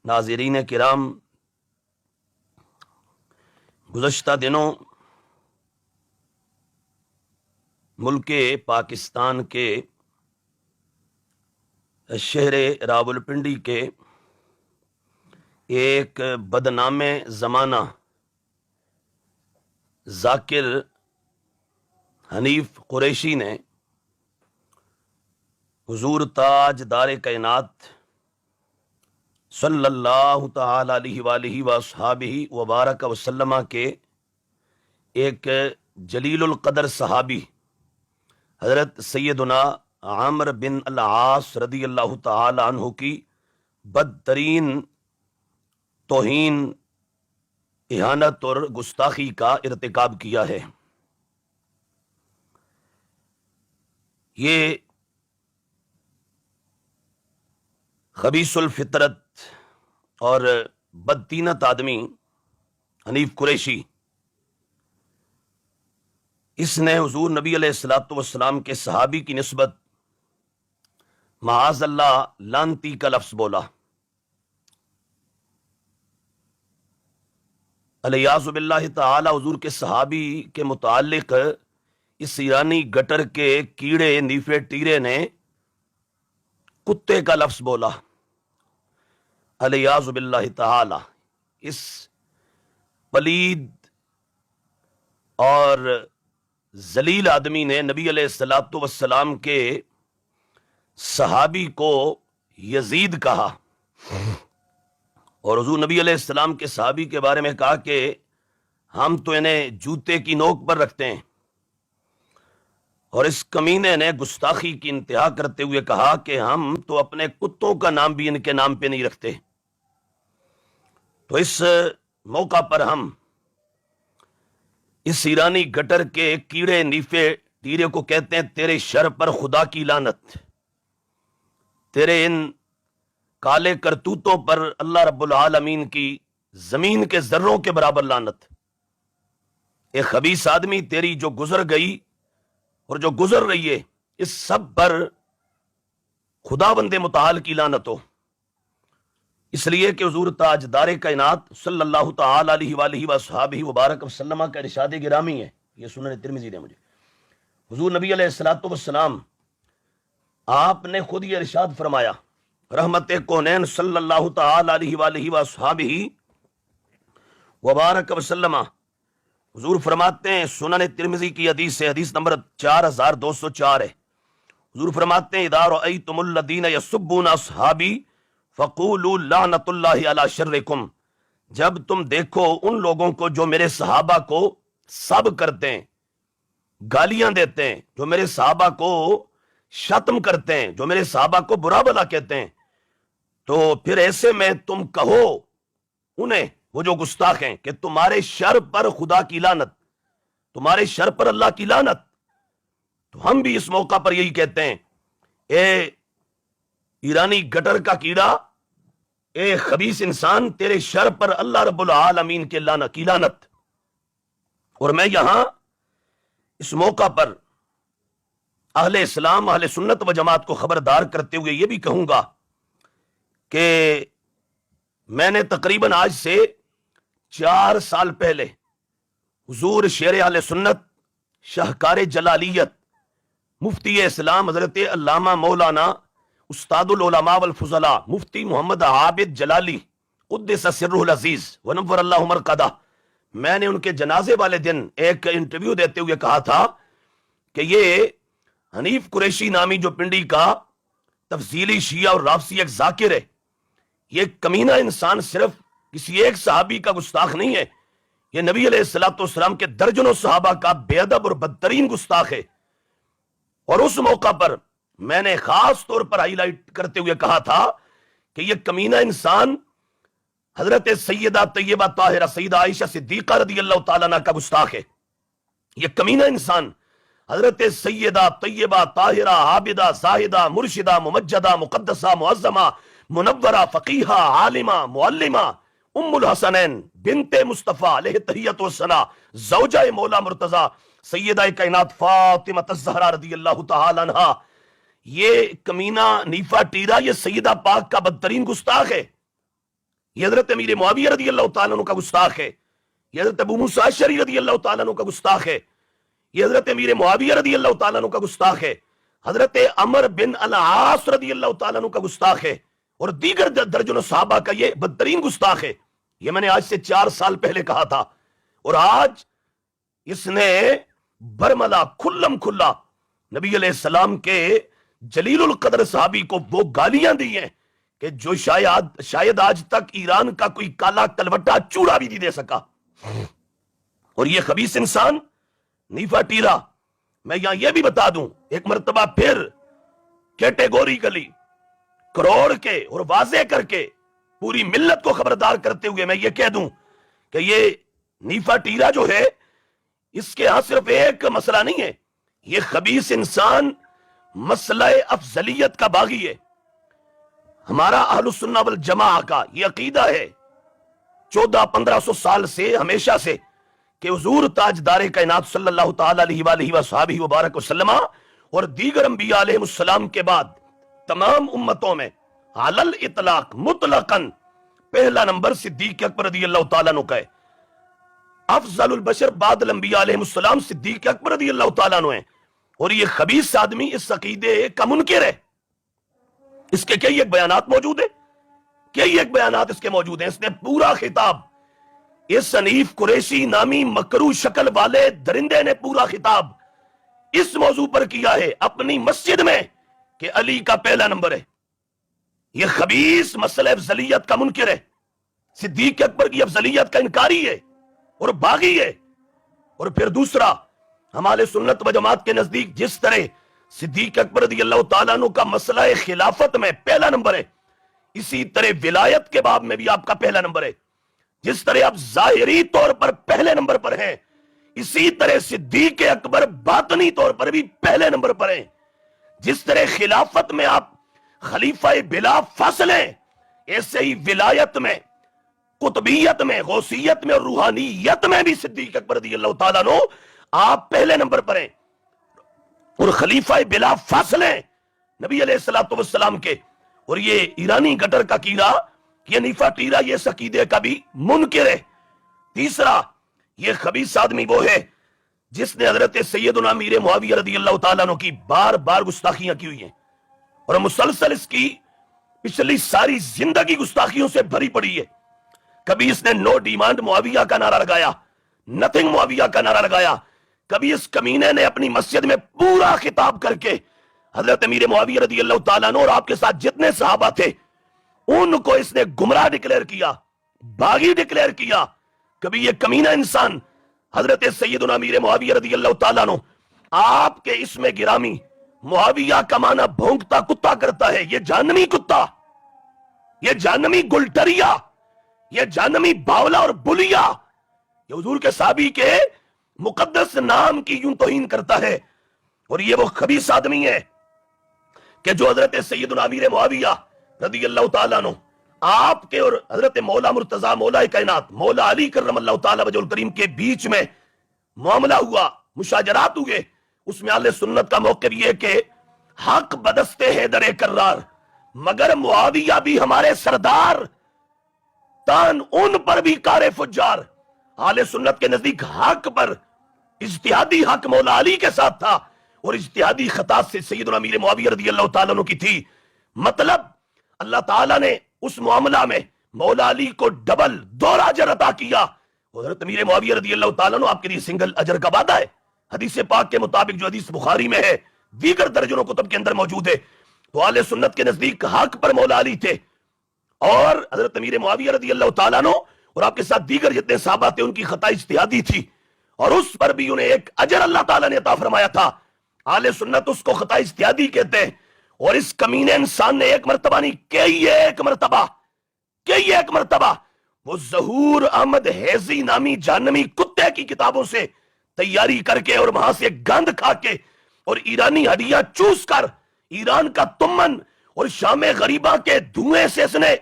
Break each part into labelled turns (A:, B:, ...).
A: ناظرین کرام، گزشتہ دنوں ملک پاکستان کے شہر راولپنڈی کے ایک بدنام زمانہ ذاکر حنیف قریشی نے حضور تاج دار کائنات صلی اللہ تعالی علیہ وآلہ وصحابہ وبارک وسلم کے ایک جلیل القدر صحابی حضرت سیدنا عامر بن العاص رضی اللہ تعالی عنہ کی بدترین توہین، اہانت اور گستاخی کا ارتکاب کیا ہے۔ یہ خبیث الفطرت اور بدتینت آدمی حنیف قریشی، اس نے حضور نبی علیہ الصلوۃ والسلام کے صحابی کی نسبت معاذ اللہ لعنتی کا لفظ بولا۔ الیاذ باللہ تعالی حضور کے صحابی کے متعلق اس ایرانی گٹر کے کیڑے نیفے ٹیرے نے کتے کا لفظ بولا۔ الیاذ باللہ تعالی اس پلید اور ذلیل آدمی نے نبی علیہ الصلوۃ والسلام کے صحابی کو یزید کہا، اور حضور نبی علیہ السلام کے صحابی کے بارے میں کہا کہ ہم تو انہیں جوتے کی نوک پر رکھتے ہیں، اور اس کمینے نے گستاخی کی انتہا کرتے ہوئے کہا کہ ہم تو اپنے کتوں کا نام بھی ان کے نام پہ نہیں رکھتے۔ تو اس موقع پر ہم اس ایرانی گٹر کے کیڑے نیفے ٹیرے کو کہتے ہیں تیرے شر پر خدا کی لعنت، تیرے ان کالے کرتوتوں پر اللہ رب العالمین کی زمین کے ذروں کے برابر لعنت۔ اے خبیث آدمی، تیری جو گزر گئی اور جو گزر رہی ہے اس سب پر خداوند متعال کی لعنت ہو، اس لیے کہ حضور تاج دار کائنات صلی اللہ تعالی علیہ وآلہ وصحابہ وبارک وسلم کا ارشاد گرامی ہے، یہ سنن ترمذی نے مجھے، حضور نبی علیہ الصلوۃ والسلام آپ نے خود یہ ارشاد فرمایا، رحمت کونین صلی اللہ تعالی علیہ وآلہ وصحابہ وبارک وسلم، حضور فرماتے ہیں، سنن ترمذی کی حدیث ہے، حدیث نمبر 4204 ہے، حضور فرماتے ہیں اذا رأیتم الذین یسبون اصحابی فقولوا لعنت اللہ علی شرکم، جب تم دیکھو ان لوگوں کو جو میرے صحابہ کو سب کرتے ہیں، گالیاں دیتے ہیں، جو میرے صحابہ کو شتم کرتے ہیں، جو میرے صحابہ کو برا بھلا کہتے ہیں، تو پھر ایسے میں تم کہو انہیں، وہ جو گستاخ ہیں، کہ تمہارے شر پر خدا کی لعنت، تمہارے شر پر اللہ کی لعنت۔ تو ہم بھی اس موقع پر یہی کہتے ہیں، اے ایرانی گٹر کا کیڑا، اے خبیث انسان، تیرے شر پر اللہ رب العالمین کے کی لعنت۔ اور میں یہاں اس موقع پر اہل اسلام، اہل سنت و جماعت کو خبردار کرتے ہوئے یہ بھی کہوں گا کہ میں نے تقریباً آج سے 4 سال پہلے حضور شیر اہل سنت، شاہکار جلالیت، مفتی اسلام حضرت علامہ مولانا استاد العلماء والفضلاء مفتی محمد عابد جلالی قدس سرہ العزیز ونور اللہ مرقدہ، میں نے ان کے جنازے والے دن ایک انٹرویو دیتے ہوئے کہا تھا کہ یہ حنیف قریشی نامی جو پنڈی کا تفضیلی شیعہ اور رافضی ایک ذاکر ہے، یہ کمینہ انسان صرف کسی ایک صحابی کا گستاخ نہیں ہے، یہ نبی علیہ الصلوۃ والسلام کے درجنوں صحابہ کا بے ادب اور بدترین گستاخ ہے۔ اور اس موقع پر میں نے خاص طور پر ہائی لائٹ کرتے ہوئے کہا تھا کہ یہ کمینہ انسان حضرت سیدہ طیبہ طاہرہ سیدہ عائشہ صدیقہ رضی اللہ تعالیٰ عنہ کا گستاخ ہے، یہ کمینہ انسان حضرت سیدہ طیبہ طاہرہ عابدہ زاہدہ مرشدہ ممجدہ مقدسہ معظمہ منورہ فقیہہ عالمہ معلمہ ام الحسنین بنت مصطفیٰ علیہ تحیت والثناء زوجہ مولا مرتضی سیدہ کائنات فاطمہ الزہرا رضی اللہ تعالی عنہا، یہ کمینہ نیفا ٹیرا، یہ سیدہ پاک کا بدترین گستاخ ہے۔ یہ حضرت امیر معاویہ رضی اللہ تعالیٰ عنہ کا گستاخ ہے، یہ حضرت ابو موسیٰ اشعری رضی اللہ تعالیٰ عنہ کا گستاخ ہے، یہ حضرت امیر معاویہ رضی اللہ تعالیٰ عنہ کا گستاخ ہے، حضرت عمر بن العاص رضی اللہ تعالیٰ عنہ کا گستاخ ہے، اور دیگر درجنوں صحابہ کا یہ بدترین گستاخ ہے۔ یہ میں نے آج سے 4 سال پہلے کہا تھا، اور آج اس نے برملا کھلم کھلا نبی علیہ السلام کے جلیل القدر صحابی کو وہ گالیاں دی ہیں کہ جو شاید آج تک ایران کا کوئی کالا کلوٹا چوڑا بھی نہیں دے سکا۔ اور یہ خبیث انسان نیفا ٹیرا، میں یہاں یہ بھی بتا دوں ایک مرتبہ پھر کیٹیگوریکلی کروڑ کے اور واضح کر کے پوری ملت کو خبردار کرتے ہوئے میں یہ کہہ دوں کہ یہ نیفا ٹیرا جو ہے، اس کے ہاں صرف ایک مسئلہ نہیں ہے، یہ خبیث انسان مسئلہ افضلیت کا باغی ہے۔ ہمارا اہل السنہ والجماعہ کا یہ عقیدہ ہے 1400-1500 سال سے، ہمیشہ سے، کہ حضور تاجدار کائنات صلی اللہ تعالی علیہ وآلہ وصحبہ وبارک وسلم اور دیگر انبیاء علیہ السلام کے بعد تمام امتوں میں علی الاطلاق مطلقاً پہلا نمبر صدیق اکبر رضی اللہ تعالیٰ عنہ کا ہے۔ افضل البشر بعد الانبیاء علیہ السلام صدیق اکبر رضی اللہ تعالیٰ عنہ ہیں، اور یہ خبیث آدمی اس عقیدے کا منکر ہے۔ اس کے کئی ایک بیانات موجود ہیں، کئی ایک بیانات اس کے موجود ہیں۔ اس نے پورا خطاب اس حنیف قریشی نامی مکرو شکل والے درندے نے پورا خطاب اس موضوع پر کیا ہے اپنی مسجد میں کہ علی کا پہلا نمبر ہے۔ یہ خبیث مسئلہ افضلیت کا منکر ہے، صدیق اکبر کی افضلیت کا انکاری ہے اور باغی ہے۔ اور پھر دوسرا، ہمارے سنت و جماعت کے نزدیک جس طرح صدیق اکبر رضی اللہ تعالیٰ عنہ کا مسئلہ خلافت میں پہلا نمبر ہے، اسی طرح ولایت کے باب میں بھی آپ کا پہلا نمبر ہے۔ جس طرح آپ ظاہری طور پر پہلے نمبر پر ہیں، اسی طرح صدیق اکبر باطنی طور پر بھی پہلے نمبر پر ہیں۔ جس طرح خلافت میں آپ خلیفہ بلا فاصلہ ہیں، ایسے ہی ولایت میں، قطبیت میں، غوثیت میں اور روحانیت میں بھی صدیق اکبر رضی اللہ تعالیٰ عنہ آپ پہلے نمبر پر ہیں، اور خلیفہ بلا فاصلہ ہیں نبی علیہ السلام کے۔ اور یہ ایرانی گٹر کا کیڑا، یہ نیفا ٹیرا، یہ اس عقیدے کا بھی منکر ہے۔ تیسرا، یہ خبیث آدمی وہ ہے جس نے حضرت سیدنا امیر معاویہ رضی اللہ تعالیٰ عنہ کی بار بار گستاخیاں کی ہوئی ہیں، اور مسلسل اس کی پچھلی ساری زندگی گستاخیوں سے بھری پڑی ہے۔ کبھی اس نے نو ڈیمانڈ معاویہ کا نعرہ لگایا، نتھنگ معاویہ کا نعرہ لگایا۔ کبھی اس کمینے نے اپنی مسجد میں پورا خطاب کر کے حضرت امیر معاویہ رضی اللہ تعالیٰ عنہ اور آپ کے ساتھ جتنے صحابہ تھے ان کو اس نے گمراہ ڈکلیئر کیا، باغی ڈکلیئر کیا۔ کبھی یہ کمینہ انسان حضرت سیدنا امیر معاویہ رضی اللہ تعالیٰ عنہ آپ کے اسم گرامی معاویہ کا معنی بھونکتا کتا کرتا ہے، یہ جہنمی کتا، یہ جہنمی گلٹریا، یہ جہنمی باولا اور بلیا، یہ حضور کے صحابی کے مقدس نام کی یوں توہین کرتا ہے۔ اور یہ وہ خبیث آدمی ہے کہ جو حضرت سیدنا امیر معاویہ رضی اللہ تعالیٰ عنہ آپ کے اور حضرت مولا مرتضی مولا کائنات مولا علی کرم اللہ تعالیٰ وجہ الکریم کے بیچ میں معاملہ ہوا، مشاجرات ہوئے، اس میں اہل سنت کا موقف یہ کہ حق بدستے حیدر کرار، مگر معاویہ بھی ہمارے سردار، تان ان پر بھی کار فجار۔ اہل سنت کے نزدیک حق پر اجتہادی حق مولا علی کے ساتھ تھا، اور اجتہادی خطا سے سیدنا امیر معاویہ رضی اللہ تعالیٰ عنہ کی تھی۔ مطلب اللہ تعالیٰ نے اس معاملہ میں مولا علی کو ڈبل دوہرا اجر عطا کیا۔ حضرت امیر معاویہ رضی اللہ تعالیٰ عنہ آپ کے لیے سنگل اجر کا وعدہ ہے، حدیث پاک کے مطابق جو حدیث بخاری میں ہے، دیگر درجنوں کتب کے اندر موجود ہے۔ تو اہل سنت کے نزدیک حق پر مولا علی تھے، اور حضرت امیر معاویہ رضی اللہ تعالیٰ عنہ اور آپ کے ساتھ دیگر جتنے صحابہ تھے ان کی خطا اجتہادی تھی، اور اس پر بھی انہیں ایک اجر اللہ تعالیٰ نے عطا فرمایا تھا۔ اہل سنت اس کو خطا اجتہادی کہتے ہیں، اور اس کمینے انسان نے ایک مرتبہ نہیں، کئی ایک مرتبہ وہ ظہور احمد حیزی نامی جہنمی کتے کی کتابوں سے تیاری کر کے اور وہاں سے گند کھا کے اور ایرانی ہڈیاں چوس کر ایران کا تمن اور شام غریبہ کے دھوئیں سے اس نے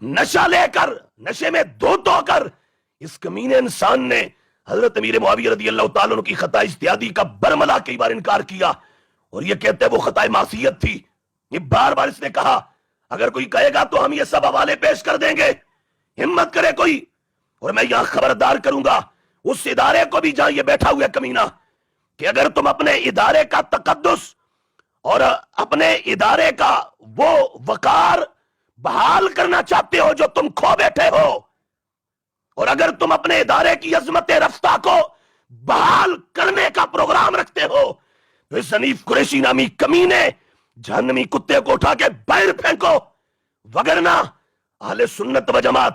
A: نشہ لے کر، نشے میں دھو کر اس کمینے انسان نے حضرت امیر معاویہ رضی اللہ تعالیٰ عنہ کی خطا اجتہادی کا برملا کئی بار انکار کیا، اور یہ کہتے ہیں وہ خطا معصیت تھی۔ یہ بار بار اس نے کہا اگر کوئی کہے گا تو ہم یہ سب حوالے پیش کر دیں گے، ہمت کرے کوئی، اور میں یہاں خبردار کروں گا اس ادارے کو بھی جہاں یہ بیٹھا ہوا کمینہ، کہ اگر تم اپنے ادارے کا تقدس اور اپنے ادارے کا وہ وقار بحال کرنا چاہتے ہو جو تم کھو بیٹھے ہو، اور اگر تم اپنے ادارے کی عظمت رفتہ کو بحال کرنے کا پروگرام رکھتے ہو تو اس حنیف قریشی نامی کمینے جہنمی کتے کو اٹھا کے باہر پھینکو، وگرنہ اہل سنت و جماعت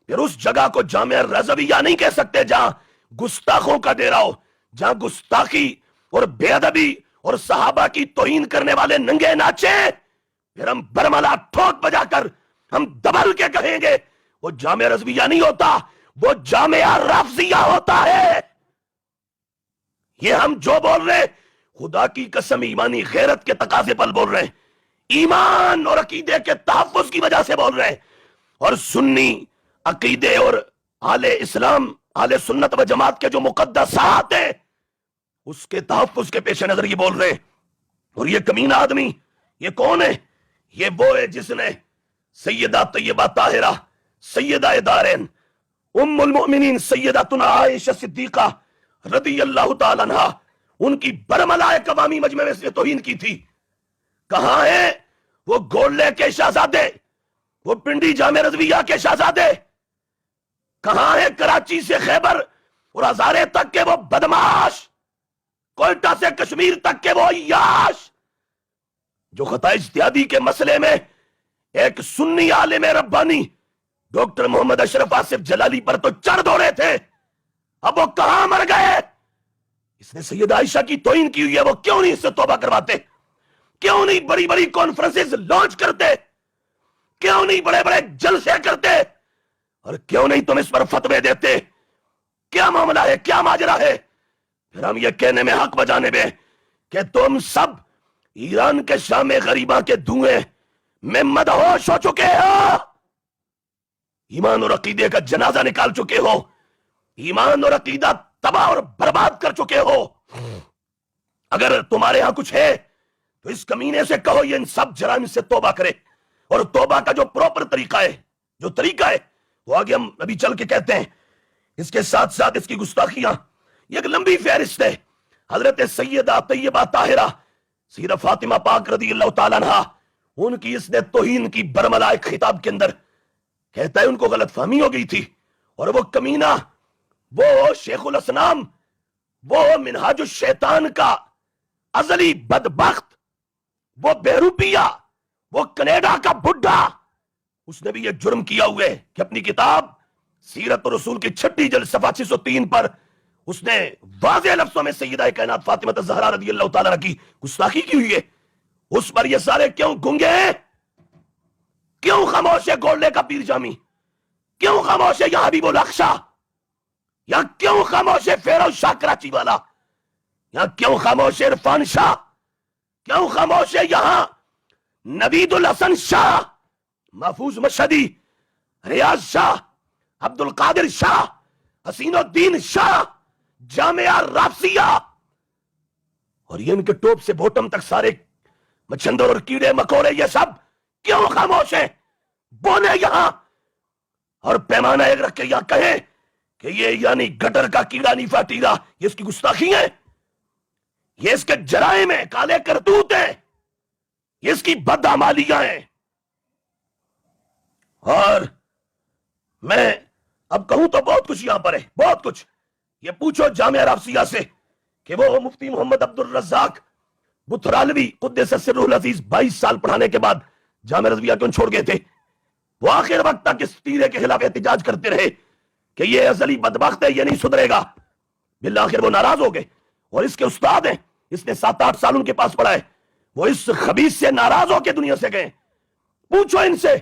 A: پھر اس جگہ کو جامعہ رضویہ نہیں کہہ سکتے جہاں گستاخوں کا ڈیرا ہو، جہاں گستاخی اور بے ادبی اور صحابہ کی توہین کرنے والے ننگے ناچے، پھر ہم برملا ٹھوک بجا کر ہم دبل کے کہیں گے وہ جامعہ رضویہ نہیں ہوتا، وہ جامعہ رافضیہ ہوتا ہے۔ یہ ہم جو بول رہے خدا کی قسم ایمانی غیرت کے تقاضے پر بول رہے ہیں، ایمان اور عقیدے کے تحفظ کی وجہ سے بول رہے ہیں، اور سنی عقیدے اور اہل اسلام اہل سنت و جماعت کے جو مقدسات ہیں اس کے تحفظ کے پیش نظر یہ بول رہے ہیں۔ اور یہ کمینہ آدمی یہ کون ہے؟ یہ وہ ہے جس نے سیدہ طیبہ طاہرہ سیدہ دارین ام المؤمنین سیدتنا عائشہ صدیقہ رضی اللہ تعالیٰ عنہ ان کی برملا عوامی مجمع میں سے توہین کی تھی۔ کہاں ہیں وہ گولے کے شہزادے، وہ پنڈی جامع رضویہ کے شہزادے؟ کہاں ہیں کراچی سے خیبر اور ہزارے تک کے وہ بدماش، کوئٹہ سے کشمیر تک کے وہ عیاش جو خطا اجتہادی کے مسئلے میں ایک سنی عالم ربانی ڈاکٹر محمد اشرف آصف جلالی پر تو چڑھ دوڑے تھے، اب وہ کہاں مر گئے؟ اس نے سید عائشہ کی توہین کی ہوئی ہے، وہ کیوں نہیں اس سے توبہ کرواتے؟ کیوں نہیں بڑی بڑی کانفرنسز لانچ کرتے؟ کیوں نہیں بڑے بڑے جلسے کرتے؟ اور کیوں نہیں تم اس پر فتوے دیتے؟ کیا معاملہ ہے؟ کیا ماجرا ہے؟ پھر ہم یہ کہنے میں حق بجانے میں کہ تم سب ایران کے شام غریباں کے دھوئیں میں مدہوش ہو چکے ہو، ایمان اور عقیدے کا جنازہ نکال چکے ہو، ایمان اور عقیدہ تباہ اور برباد کر چکے ہو۔ اگر تمہارے ہاں کچھ ہے تو اس کمینے سے کہو یہ ان سب جرائم سے توبہ کرے، اور توبہ کا جو پراپر طریقہ ہے، جو طریقہ ہے وہ آگے ہم ابھی چل کے کہتے ہیں۔ اس کے ساتھ ساتھ اس کی گستاخیاں یہ ایک لمبی فہرست ہے۔ حضرت سیدہ طیبہ طاہرہ سیدہ فاطمہ پاک رضی اللہ تعالیٰ عنہ ان کی اس نے توہین کی برملا ایک خطاب کے اندر کہتا ہے ان کو غلط فہمی ہو گئی تھی، اور وہ کمینہ، وہ شیخ الاسلام، وہ منہاج الشیطان کا ازلی بدبخت، وہ بیروپیہ، وہ کینیڈا کا بڈھا، اس نے بھی یہ جرم کیا ہوئے کہ اپنی کتاب سیرت رسول کی 6 جلد صفحہ 603 پر اس نے واضح لفظوں میں سیدہ کائنات فاطمہ الزہرا رضی اللہ تعالیٰ عنہ کی گستاخی کی ہوئی ہے۔ اس پر یہ سارے کیوں گنگے ہیں؟ کیوں خاموش ہے گولڈے کا پیر جامی؟ کیوں خاموش ہے یہاں حبیب الاخشا؟ یا کیوں خاموش ہے فیروز شاہ کراچی والا؟ یا کیوں خاموش ہے عرفان شاہ؟ کیوں خاموش ہے یہاں نوید الحسن شاہ، محفوظ مشہدی، ریاض شاہ، عبد القادر شاہ، حسین الدین شاہ، جامعہ رافضیہ؟ اور یہ ان کے ٹوپ سے بوٹم تک سارے مچھندر اور کیڑے مکوڑے یہ سب کیوں خاموش ہیں؟ بولے یہاں، اور پیمانہ ایک رکھ کے یہاں کہیں کہ یہ یعنی گٹر کا کیڑا نیفا ٹیڑا، یہ اس کی گستاخی ہے، یہ اس کے جرائم ہیں، کالے کرتوت ہیں، یہ اس کی بدعمالیاں ہیں۔ اور میں اب کہوں تو بہت کچھ یہاں پر ہے، بہت کچھ۔ یہ پوچھو جامعہ رافضیہ سے کہ وہ مفتی محمد عبد الرزاق بطرالوی قدس سرہ العزیز 22 سال پڑھانے کے بعد جامعہ رضویہ کیوں چھوڑ گئے تھے؟ وہ آخر وقت تک اس تیرے کے خلاف احتجاج کرتے رہے کہ یہ ازلی بدبخت ہے، یہ نہیں سدھرے گا۔ بالآخر وہ ناراض ہو گئے، اور اس کے استاد ہیں، اس نے 7-8 سال ان کے پاس پڑھا ہے، وہ اس خبیث سے ناراض ہو کے دنیا سے گئے۔ پوچھو ان سے،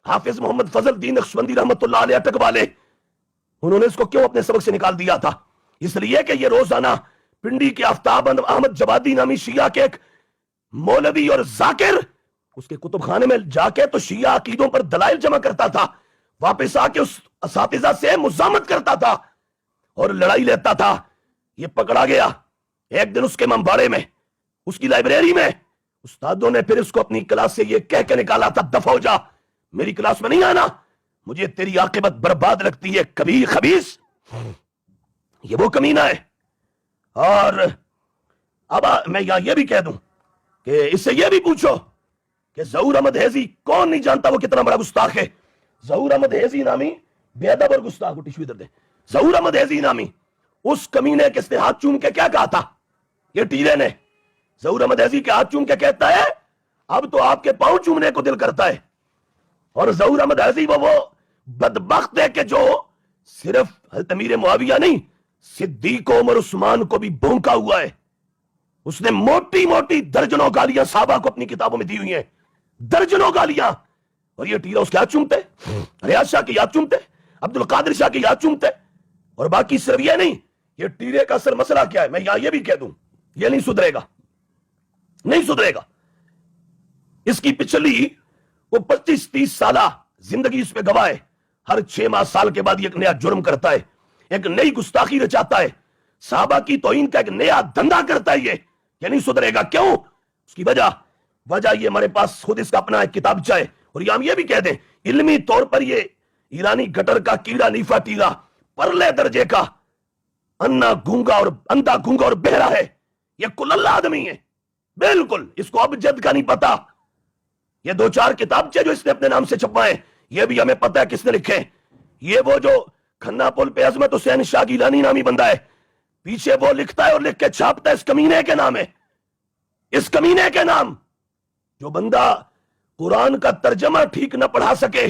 A: حافظ محمد فضل الدین نقشبندی رحمت اللہ علیہ اٹک والے، انہوں نے اس کو کیوں اپنے سبق سے نکال دیا تھا؟ اس لیے کہ یہ روزانہ پنڈی کے آفتاب احمد جوادی نامی شیعہ کے ایک مولوی اور ذاکر اس کے کتب خانے میں جا کے تو شیعہ عقیدوں پر دلائل جمع کرتا تھا، واپس آ کے اس اساتذہ سے مزاحمت کرتا تھا اور لڑائی لیتا تھا۔ یہ پکڑا گیا ایک دن اس کے ممباڑے میں، اس کی لائبریری میں، استادوں نے پھر اس کو اپنی کلاس سے یہ کہہ کے نکالا تھا، دفع ہو جا، میری کلاس میں نہیں آنا، مجھے تیری عاقبت برباد لگتی ہے کبھی خبیث. یہ وہ کمینہ ہے. اور اب میں یہاں یہ بھی کہہ دوں کہ اس سے یہ بھی پوچھو کہ ظہور احمد حیزی کون نہیں جانتا وہ کتنا بڑا گستاخ ہے. ظہور احمد حیزی نامی بے ادب اور گستاخ کو ٹشو ادھر دے. ظہور احمد حیزی نامی اس کمینے کے ہاتھ چوم کے کیا کہا تھا یہ ٹیرے نے. ظہور احمد حیزی کے ہاتھ چوم کے کہتا ہے اب تو آپ کے پاؤں چومنے کو دل کرتا ہے. اور ظہور احمد حیزی وہ بدبخت ہے کہ جو صرف حضرت امیر معاویہ نہیں صدیق عمر عثمان کو بھی بھونکا ہوا ہے. اس نے موٹی موٹی درجنوں گالیاں صحابہ کو اپنی کتابوں میں دی ہوئی ہیں, درجنوں گالیاں. اور یہ ٹیرا اس کے ہاتھ چومتے, ریاض شاہ کی یاد چومتے, عبد القادر شاہ کی یاد چومتے. اور باقی صرف یہ نہیں, یہ ٹیرے کا اصل مسئلہ کیا ہے میں یہاں یہ بھی کہہ دوں, یہ نہیں سدھرے گا, نہیں سدھرے گا. اس کی پچھلی وہ 25-30 سالہ زندگی اس پہ گواہ ہے. ہر 6 ماہ سال کے بعد یہ ایک نیا جرم کرتا ہے, ایک نئی گستاخی رچاتا ہے, صحابہ کی توہین کا ایک نیا دھندا کرتا ہے. یہ نہیں سدھرے گا. کیوں؟ اس کی وجہ یہ ہمارے پاس خود اس کا اپنا ایک کتابچہ ہے. اور یہ ہم یہ بھی کہہ دیں علمی طور پر یہ ایرانی گٹر کا کیڑا نیفا ٹیرا پرلے درجے کا اندھا گونگا اور بہرا ہے. یہ کل اللہ آدمی ہے بالکل. اس کو ابجد کا نہیں پتا. یہ 2-4 کتابچے جو اس نے اپنے نام سے چھپائے یہ بھی ہمیں پتا ہے کس نے لکھے. یہ وہ جو کھنا پل پہ عظمت حسین شاہ گیلانی نامی بندہ ہے, پیچھے وہ لکھتا ہے اور لکھ کے چھاپتا ہے اس کمینے کے نام ہے. اس کمینے کے نام جو بندہ قرآن کا ترجمہ ٹھیک نہ پڑھا سکے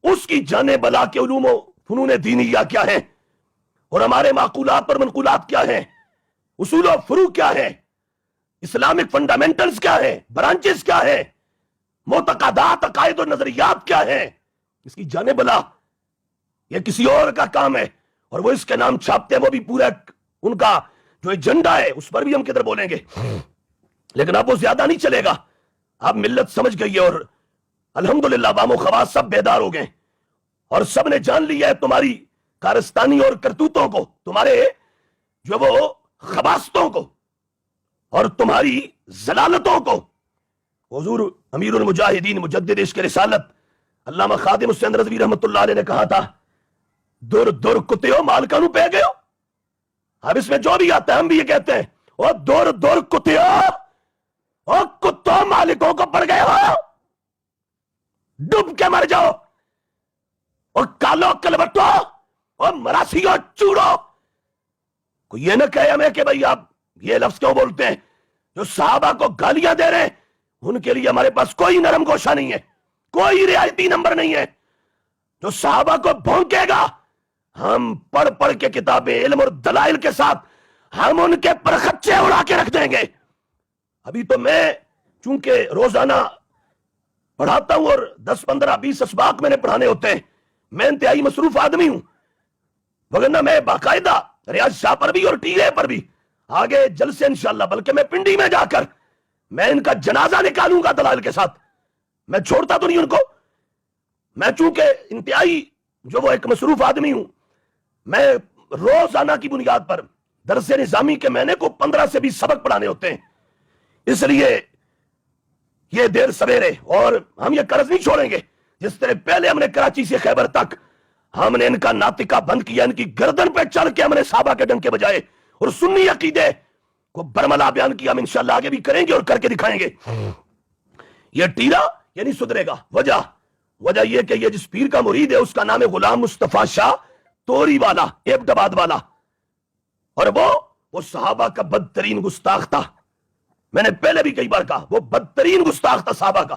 A: اس کی جانے بلا کے علوم و فنون دینیہ کیا ہیں, اور ہمارے معقولات اور منقولات کیا ہیں, اصول و فروع کیا ہیں, اسلامک فنڈامنٹلز کیا ہیں, برانچز کیا ہیں, معتقدات عقائد اور نظریات کیا ہیں, اس کی جانے بلا. یہ کسی اور کا کام ہے اور وہ اس کے نام چھاپتے ہیں. وہ بھی پورا ان کا جو ایجنڈا ہے اس پر بھی ہم کدھر بولیں گے, لیکن اب وہ زیادہ نہیں چلے گا. اب ملت سمجھ گئی ہے اور الحمدللہ عوام و خواص سب بیدار ہو گئے اور سب نے جان لیا ہے تمہاری کارستانی اور کرتوتوں کو, تمہارے جو وہ خباستوں کو اور تمہاری زلالتوں کو. حضور امیر المجاہدین مجدد عشق رسالت علامہ خادم حسین رضوی رحمت اللہ علیہ نے کہا تھا دور دور کتےو مالکانو پہ گئے ہو. اب اس میں جو بھی آتا ہے ہم بھی یہ کہتے ہیں اور دور دور کتےو اور کتوں مالکوں کو پڑ گئے ہو, ڈب کے مر جاؤ. اور کالو کلبٹو اور مراسیو چوڑو. کوئی یہ نہ کہے ہمیں کہ بھئی آپ یہ لفظ کیوں بولتے ہیں. جو صحابہ کو گالیاں دے رہے ہیں ان کے لیے ہمارے پاس کوئی نرم گوشہ نہیں ہے, کوئی رعایتی نمبر نہیں ہے. جو صحابہ کو بھونکے گا ہم پڑھ پڑھ کے کتابیں علم اور دلائل کے ساتھ ہم ان کے پرخچے اڑا کے رکھ دیں گے. ابھی تو میں چونکہ روزانہ پڑھاتا ہوں اور 10-15-20 اسباق میں نے پڑھانے ہوتے ہیں, میں انتہائی مصروف آدمی ہوں, وگرنہ میں باقاعدہ ریاض شاہ پر بھی اور ٹیرے پر بھی آگے جلسے انشاءاللہ, بلکہ میں پنڈی میں جا کر میں ان کا جنازہ نکالوں گا دلائل کے ساتھ. میں چھوڑتا تو نہیں ان کو. میں چونکہ انتہائی جو وہ ایک مصروف آدمی ہوں, میں روزانہ کی بنیاد پر درس نظامی کے مہینے کو 15 سے 20 سبق پڑھانے ہوتے ہیں. اس لیے یہ دیر سویرے اور ہم یہ قرض نہیں چھوڑیں گے. جس طرح پہلے ہم نے کراچی سے خیبر تک ہم نے ان کا ناطقہ بند کیا, ان کی گردن پہ چڑھ کے ہم نے صحابہ کے ڈنکے بجائے اور سنی عقیدے کو برملا بیان کیا. ہم انشاءاللہ آگے بھی کریں گے اور کر کے دکھائیں گے. یہ ٹیرا یہ نہیں سدھرے گا. وجہ یہ کہ یہ جس پیر کا مرید ہے اس کا نام ہے غلام مصطفیٰ شاہ توری والا, ایبٹ آباد والا, اور وہ صحابہ کا بدترین گستاخ تھا. میں نے پہلے بھی کئی بار کہا وہ بدترین گستاخ تھا صحابہ کا.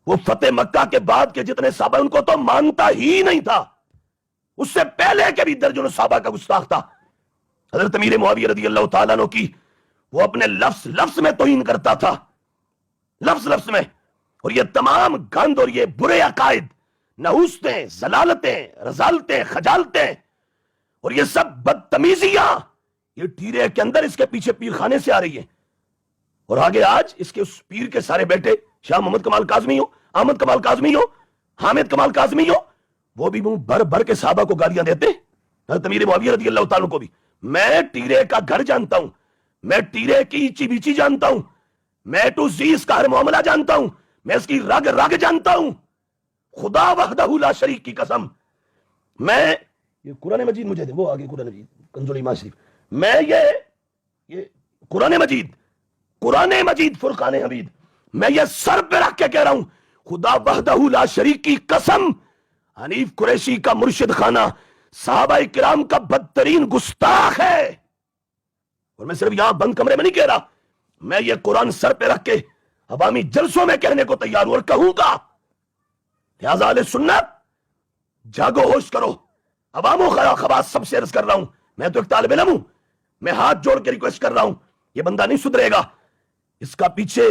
A: وہ فتح مکہ کے بعد کے جتنے صحابہ ان کو تو مانتا ہی نہیں تھا. اس سے پہلے کے بھی درجنوں صحابہ کا گستاخ تھا. حضرت امیر معاویہ رضی اللہ تعالیٰ عنہ کی وہ اپنے لفظ میں توہین کرتا تھا, لفظ میں. اور یہ تمام گند اور یہ برے عقائد, نحوستیں, زلالتیں, رزالتیں, خجالتیں اور یہ سب بدتمیزیاں یہ ٹیرے کے اندر اس کے پیچھے پیر خانے سے آ رہی ہیں. اور آگے آج اس کے اس پیر کے سارے بیٹے شاہ محمد کمال کاظمی ہو, احمد کمال کاظمی ہو, حامد کمال کاظمی ہو, وہ بھی منہ بھر بھر کے صحابہ کو گالیاں دیتے. حضرت امیر معاویہ رضی اللہ تعالیٰ کو بھی. میں ٹیرے کا گھر جانتا ہوں, میں ٹیرے کی ایچی بیچی جانتا ہوں, میں ٹو زی اس کا ہر معاملہ جانتا ہوں, میں اس کی رگ جانتا ہوں. خدا وحدہ لا شریک کی قسم، میں یہ قرآن مجید مجھے دے، وہ آگے قرآن مجید کنز الایمان شریف، میں یہ قرآن مجید فرقان حمید، میں یہ سر پہ رکھ کے کہہ رہا ہوں، خدا وحدہ لا شریک کی قسم، حنیف قریشی کا مرشد خانہ صحابہ کرام کا بدترین گستاخ ہے. اور میں صرف یہاں بند کمرے میں نہیں کہہ رہا، میں یہ قرآن سر پہ رکھ کے عوامی جلسوں میں کہنے کو تیار ہوں اور کہوں گا. لہذا اہل سنت جاگو، ہوش کرو. عوام و خواص سب سے عرض کر رہا ہوں، میں تو ایک طالب علم ہوں، میں ہاتھ جوڑ کے ریکویسٹ کر رہا ہوں، یہ بندہ نہیں سدھرے گا. اس کا پیچھے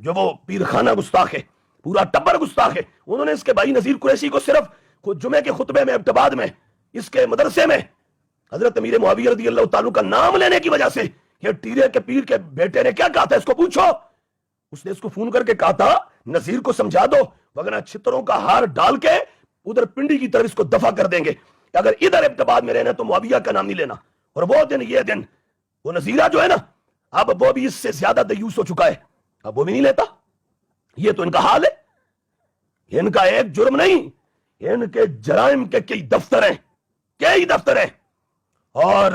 A: جو وہ پیر خانہ گستاخ ہے، پورا ٹبر گستاخ ہے، انہوں نے اس کے بھائی نذیر قریشی کو صرف جمعے کے خطبے میں ابتباد میں اس کے مدرسے میں حضرت امیر معاویہ رضی اللہ تعالیٰ کا نام لینے کی وجہ سے، یہ ٹیرے کے پیر کے بیٹے نے کیا کہا تھا اس کو پوچھو، اس نے اس کو فون کر کے کہا تھا نذیر کو سمجھا دو وگرنہ چھتروں کا ہار ڈال کے ادھر پنڈی کی طرف اس کو دفع کر دیں گے، اگر ادھر ابتباد میں رہنا تو معاویہ کا نام نہیں لینا. اور وہ دن یہ دن، وہ نذیرہ جو ہے نا، اب وہ بھی اس سے زیادہ دیوس ہو چکا ہے، اب وہ بھی نہیں لیتا. یہ تو ان کا حال ہے. ان کا ایک جرم نہیں، ان کے جرائم کے کئی دفتر ہیں، کئی دفتر ہیں. اور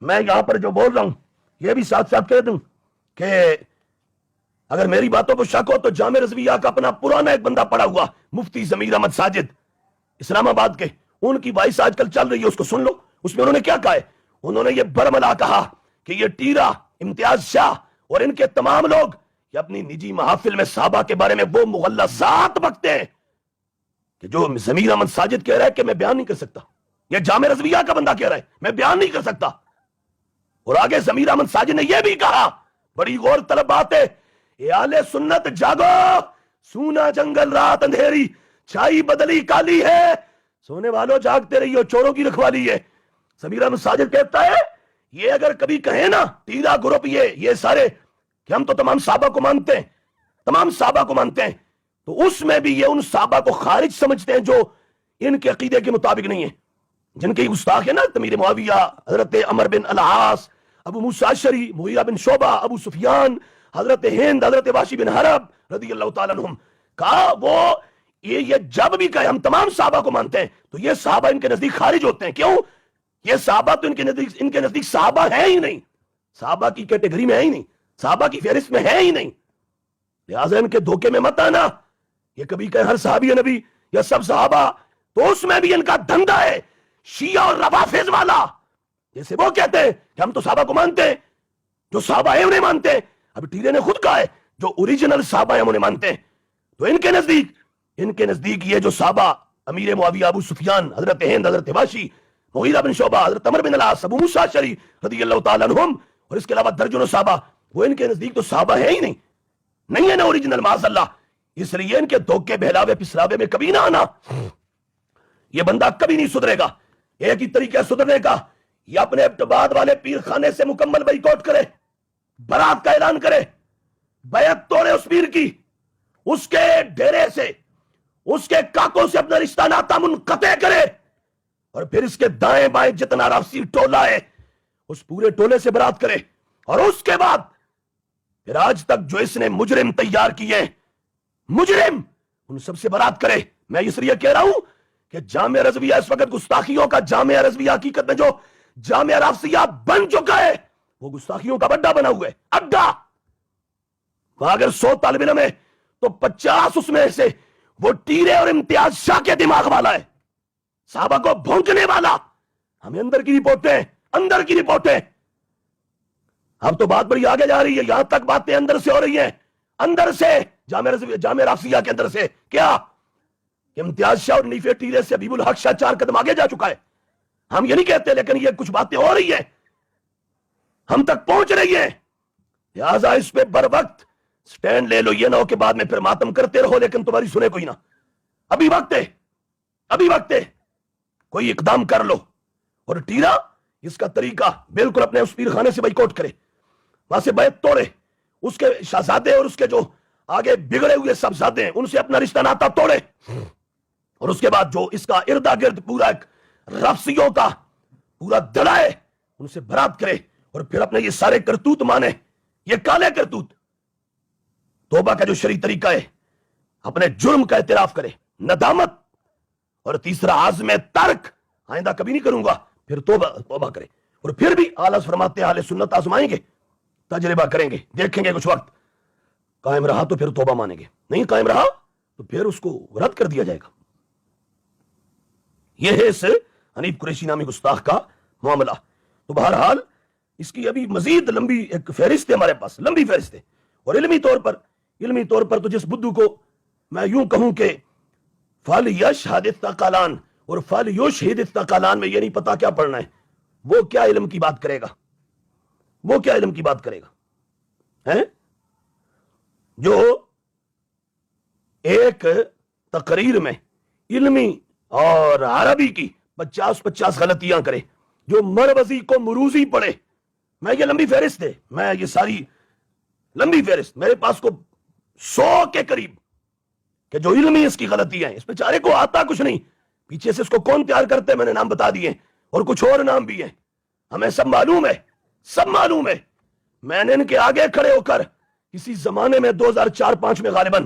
A: میں یہاں پر جو بول رہا ہوں یہ بھی ساتھ ساتھ کہہ دوں کہ اگر میری باتوں کو شک ہو تو جامع رضویہ کا اپنا پرانا ایک بندہ پڑا ہوا مفتی ضمیر احمد ساجد اسلام آباد کے، ان کی وائس آج کل چل رہی ہے، اس کو سن لو. اس میں انہوں نے کیا کہا ہے، انہوں نے یہ برملا کہا کہ یہ ٹیرا، امتیاز شاہ اور ان کے تمام لوگ یہ اپنی نجی محافل میں صحابہ کے بارے میں وہ مغلظات بکتے ہیں کہ جو ضمیر احمد ساجد کہہ رہا ہے کہ میں بیان نہیں کر سکتا، یہ جامع رضویہ کا بندہ کہہ رہا ہے میں بیان نہیں کر سکتا. اور آگے ضمیر احمد ساجد نے یہ بھی کہا، بڑی غور طلب بات ہے، اے اہل سنت جاگو، سونا جنگل رات اندھیری، چھائی بدلی کالی ہے، سونے والوں جاگتے رہی ہو، چوروں کی رکھوالی ہے. ضمیر احمد ساجد کہتا ہے یہ اگر کبھی کہیں نا ٹیرا گروپ یہ سارے کہ ہم تو تمام صحابہ کو مانتے ہیں، تمام صحابہ کو مانتے ہیں، تو اس میں بھی یہ ان صحابہ کو خارج سمجھتے ہیں جو ان کے عقیدے کے مطابق نہیں ہیں، جن کے گستاخ ہے نا امیر معاویہ، حضرت عمر بن العاص، ابو موسیٰ اشعری، مغیرہ بن شعبہ، ابو سفیان، حضرت ہند، حضرت واشی بن حرب رضی اللہ تعالیٰ عنہم. کہا وہ یہ جب بھی کہے ہم تمام صحابہ کو مانتے ہیں تو یہ صحابہ ان کے نزدیک خارج ہوتے ہیں. کیوں؟ یہ صحابہ تو ان کے نزدیک صحابہ ہیں ہی نہیں، صحابہ کی کیٹیگری میں ہے ہی نہیں، صحابہ کی فہرست میں ہے ہی نہیں. لہٰذا ان کے دھوکے میں مت آنا، یہ کبھی کہ ہر صحابی نبی یا سب صحابہ، تو اس میں بھی ان کا دھندا ہے شیعہ اور روافض والا. جیسے وہ کہتے ہیں کہ ہم تو صحابہ کو مانتے ہیں، جو صحابہ ہیں انہیں مانتے ہیں. اب ٹیرے نے خود کہا ہے جو اوریجنل صحابہ ہیں انہیں مانتے ہیں. تو ان کے نزدیک یہ جو صحابہ امیر معاویہ، ابو سفیان، حضرت ہند، حضرت واشی، مغیرہ بن شعبہ، حضرت عمر بن العاص، ابو موسیٰ اشعری رضی اللہ تعالیٰ عنہم، اور اس کے علاوہ درجنوں صحابہ، وہ ان کے نزدیک تو صحابہ ہیں ہی نہیں ہے نا اوریجنل، معاذ اللہ. اس لیے ان کے دھوکے بہلاوے پسراوے میں کبھی نہ آنا. یہ بندہ کبھی نہیں سدھرے گا. ایک ہی طریقہ سدھرنے کا، یہ اپنے ابتباد والے پیر خانے سے مکمل بائیکاٹ کرے، برات کا اعلان کرے، بیعت توڑے اس پیر کی، اس کے ڈیرے سے، اس کے کاکوں سے اپنا رشتہ ناتا منقطع کرے، اور پھر اس کے دائیں بائیں جتنا رافضی ٹولہ ہے اس پورے ٹولے سے برات کرے. اور اس کے بعد پھر آج تک جو اس نے مجرم تیار کیے، مجرم، ان سب سے برات کرے. میں اس لیے کہہ رہا ہوں کہ جامعہ رضویہ اس وقت گستاخیوں کا جامعہ رضویہ حقیقت میں جو جامعہ رافضیہ بن چکا ہے وہ گستاخیوں کا اڈا بنا ہوا ہے، اڈا. وہاں اگر 100 طالب علم ہے تو 50 اس میں سے وہ ٹیرے اور امتیاز شاہ کے دماغ والا ہے، صحابہ کو بھونکنے والا. ہمیں اندر کی رپورٹیں. اب تو بات بڑی آگے جا رہی ہے، یہاں تک باتیں اندر سے ہو رہی ہیں، اندر سے جامعہ رافضیہ کے اندر سے. کیا امتیاز شاہ اور نیفے ٹیرے سے حبیب الحق شاہ 4 قدم آگے جا چکا ہے؟ ہم یہ نہیں کہتے، لیکن یہ کچھ باتیں ہو رہی ہیں، ہم تک پہنچ رہی ہیں. لہذا اس پہ بر وقت سٹینڈ لے لو، یہ نہ ہو کہ بعد میں پھر ماتم کرتے رہو لیکن تمہاری سنے کوئی نہ. ابھی وقت ہے، کوئی اقدام کر لو. اور ٹیرا اس کا طریقہ بالکل اپنے اس پیر خانے سے بائیکاٹ کرے، وہاں سے بیعت توڑے، اس کے شہزادے اور اس کے جو آگے بگڑے ہوئے سب زادے ہیں ان سے اپنا رشتہ ناتا توڑے، اور اس کے بعد جو اس کا اردا گرد پورا ایک رافضیوں کا پورا دڑا ہے ان سے برات کرے، اور پھر اپنے یہ سارے کرتوت مانے، یہ کالے کرتوت. توبہ کا جو شرعی طریقہ ہے، اپنے جرم کا اعتراف کرے، ندامت، اور تیسرا عزم ترک، آئندہ کبھی نہیں کروں گا، پھر توبہ کرے. اور پھر بھی آلہ فرماتے ہیں اہل سنت آزمائیں گے، تجربہ کریں گے، دیکھیں گے، کچھ وقت قائم رہا تو پھر توبہ مانیں گے، نہیں قائم رہا تو پھر اس کو رد کر دیا جائے گا. یہ ہے اس حنیف قریشی نامی گستاخ کا معاملہ. تو بہرحال اس کی ابھی مزید لمبی ایک فہرست ہے ہمارے پاس، لمبی فہرست ہے. اور علمی طور پر تو جس بدو کو میں یوں کہوں کہ فَلْيَشْهَدِ الثَّقَلَانِ اور فَلْيُشْهِدِ الثَّقَلَانِ میں یہ نہیں پتا کیا پڑھنا ہے، وہ کیا علم کی بات کرے گا، وہ کیا علم کی بات کرے گا، جو ایک تقریر میں علمی اور عربی کی 50 غلطیاں کرے، جو مروزی کو مروزی پڑھے. میں یہ لمبی فہرست ہے، میں یہ ساری لمبی فہرست میرے پاس کو 100 کے قریب کہ جو علمی اس کی غلطیاں ہیں. اس بیچارے کو آتا کچھ نہیں، پیچھے سے اس کو کون تیار کرتے ہیں میں نے نام بتا دیے، اور کچھ اور نام بھی ہیں، ہمیں سب معلوم ہے، سب معلوم ہے. میں نے ان کے آگے کھڑے ہو کر کسی زمانے میں 2004-05 میں غالباً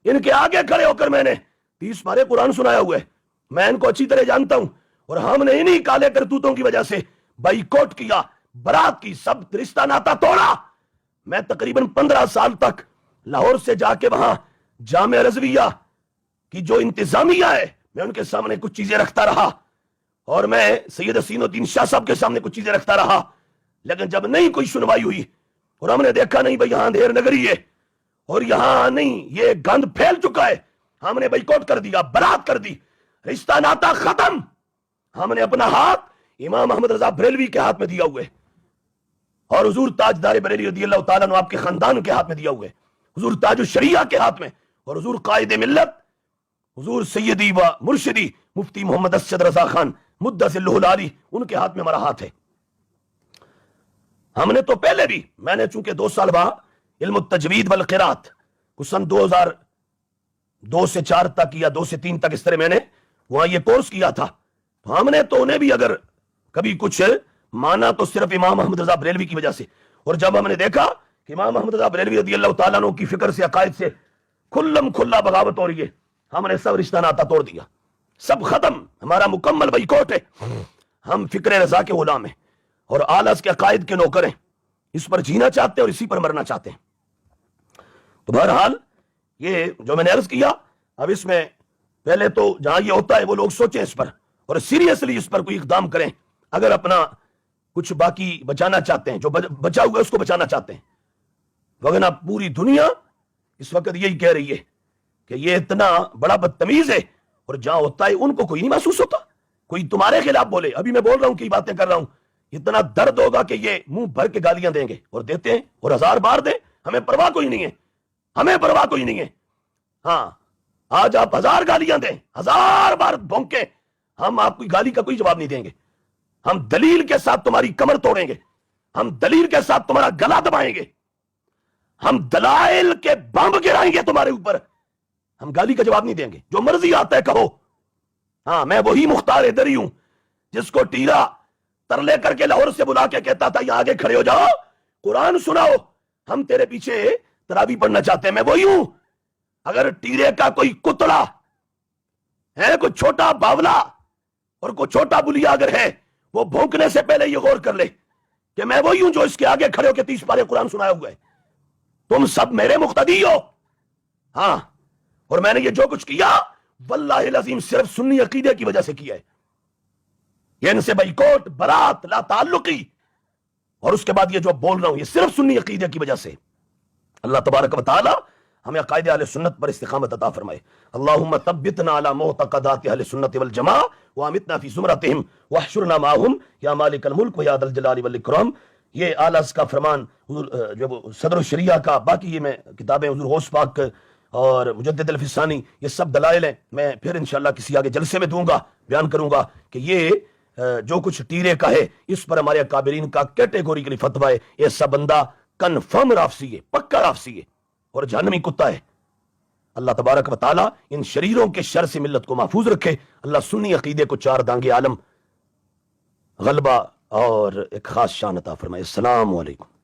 A: ان کے آگے کھڑے ہو کر میں نے 30 پارے قرآن سنایا ہوا ہے. میں ان کو اچھی طرح جانتا ہوں، اور ہم نے انہی کالے کرتوتوں کی وجہ سے بائیکاٹ کیا، برات کی، سب رشتہ ناتا توڑا. میں تقریباً 15 سال تک لاہور سے جا کے وہاں جامعہ رضویہ کی جو انتظامیہ ہے میں ان کے سامنے کچھ چیزیں رکھتا رہا، اور میں سید حسین الدین شاہ صاحب کے سامنے کچھ چیزیں رکھتا رہا. لیکن جب نہیں کوئی سنوائی ہوئی اور ہم نے دیکھا نہیں بھئی یہاں اندھیر نگری ہے اور یہاں نہیں، یہ گند پھیل چکا ہے، ہم نے بائیکاٹ کر دیا، برات کر دی، رشتہ ناتا ختم. ہم نے اپنا ہاتھ امام احمد رضا بریلوی کے ہاتھ میں دیا ہوئے، اور حضور تاجدار بریلوی رضی اللہ تعالیٰ عنہ آپ کے خاندان کے ہاتھ میں دیا ہوئے، حضور تاج الشریعہ کے ہاتھ میں، اور حضور قائد ملت حضور سیدی و مرشدی مفتی محمد اسد رضا خان مدثر اللہ العالی، ان کے ہاتھ میں ہمارا ہاتھ ہے. ہم نے تو پہلے بھی، میں نے چونکہ 2 سال وہاں علم التجوید والقرات کچھ سن 2002 سے 4 تک یا 2 سے 3 تک اس طرح میں نے وہاں یہ کورس کیا تھا. تو ہم نے تو انہیں بھی اگر کبھی کچھ مانا تو صرف امام احمد رضا بریلوی کی وجہ سے. اور جب ہم نے دیکھا کہ امام احمد رضا بریلوی رضی اللہ تعالیٰ عنہ کی فکر سے، عقائد سے کھلم کھلا بغاوت ہو رہی ہے، ہم نے سب رشتہ ناتا توڑ دیا، سب ختم، ہمارا مکمل بائیکاٹ ہے. ہم فکر رضا کے غلام ہیں اور آلس کے عقائد کے نوکر ہیں، اس پر جینا چاہتے ہیں اور اسی پر مرنا چاہتے ہیں. تو بہرحال یہ جو میں نے عرض کیا، اب اس میں پہلے تو جہاں یہ ہوتا ہے وہ لوگ سوچیں اس پر اور سیریسلی اس پر کوئی اقدام کریں، اگر اپنا کچھ باقی بچانا چاہتے ہیں، جو بچا ہوا ہے اس کو بچانا چاہتے ہیں. وگرنہ پوری دنیا اس وقت یہی کہہ رہی ہے کہ یہ اتنا بڑا بدتمیز ہے، اور جہاں ہوتا ہے ان کو کوئی نہیں محسوس ہوتا. کوئی تمہارے خلاف بولے، ابھی میں بول رہا ہوں، کی باتیں کر رہا ہوں، اتنا درد ہوگا کہ یہ منہ بھر کے گالیاں دیں گے، اور دیتے ہیں، اور 1000 بار دیں، ہمیں پرواہ کوئی نہیں ہے، ہمیں پرواہ کوئی نہیں ہے. ہاں آج آپ 1000 گالیاں دیں، 1000 بار بھونکیں، ہم آپ کی گالی کا کوئی جواب نہیں دیں گے. ہم دلیل کے ساتھ تمہاری کمر توڑیں گے، ہم دلیل کے ساتھ تمہارا گلا دبائیں گے، ہم دلائل کے بم گرائیں گے تمہارے اوپر. ہم گالی کا جواب نہیں دیں گے، جو مرضی آتا ہے کہو. ہاں میں وہی مختار ادھری ہوں جس کو ٹیرا ترلے کر کے لاہور سے بلا کے کہتا تھا یہاں آگے کھڑے ہو جاؤ، قرآن سناؤ، ہم تیرے پیچھے تراویح پڑھنا چاہتے ہیں. میں وہی ہوں. اگر ٹیرے کا کوئی کتڑا ہے، کوئی چھوٹا باولا اور کوئی چھوٹا بلیا اگر ہے، وہ بھونکنے سے پہلے یہ غور کر لے کہ میں وہی ہوں جو اس کے آگے کھڑے ہو کے 30 پارے قرآن سنایا ہوا ہے. تم سب میرے مقتدی ہو. ہاں، اور میں نے یہ جو کچھ کیا واللہ العظیم صرف سنی عقیدے کی وجہ سے کیا ہے. یہ ان سے بائیکاٹ، برات، لا تعلقی، اور اس کے بعد یہ جو بول رہا ہوں یہ صرف سنی عقیدے کی وجہ سے. اللہ تبارک و تعالی ہمیں عقائد اہل سنت پر استقامت عطا فرمائے. اللہم ثبتنا علی معتقدات اہل سنت والجماعہ وامتنا فی زمرتہم واحشرنا معہم یا مالک الملک ویا ذا الجلال والاکرام. یہ آلس کا فرمان جو صدر الشریعہ کا، باقی یہ میں کتابیں حضور غوث پاک اور مجدد الفسانی، یہ سب دلائل ہیں. میں پھر انشاءاللہ کسی آگے جلسے میں دوں گا، بیان کروں گا کہ یہ جو کچھ ٹیرے کا ہے اس پر ہمارے اکابرین کا کیٹیگوریکلی فتویٰ ہے. ایسا بندہ کنفرم رافضی ہے، پکا رافضی ہے اور جہنمی کتا ہے. اللہ تبارک و تعالی ان شریروں کے شر سے ملت کو محفوظ رکھے. اللہ سنی عقیدے کو 4 دانگے عالم غلبہ اور ایک خاص شان عطا فرمائے. السلام علیکم.